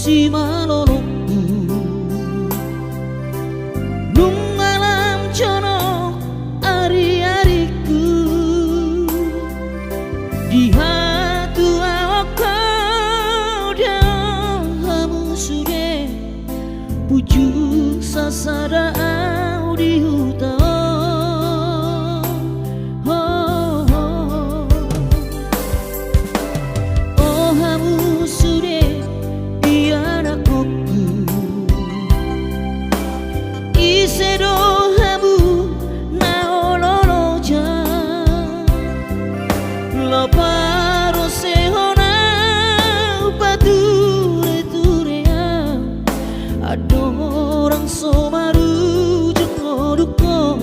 si malolokku nung alam jono ari-ariku di hatu aku hamu sude pujuk sasara di hutan. Adorang somaru jengoduko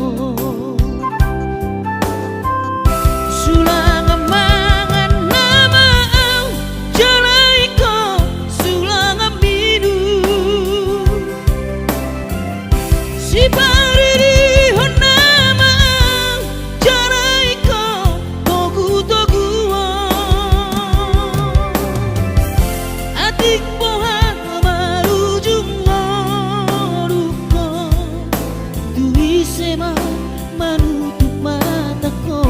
sulang amangan nama au jalaiko sulang aminu si pariri honama au jalaiko togu-toguo adik pohang sema menutup mataku.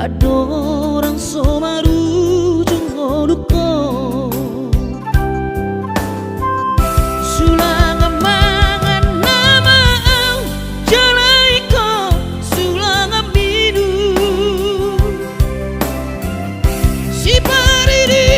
Adorang somaru jengoduko sulang amangan nama au jalaiko sulang aminu si pariri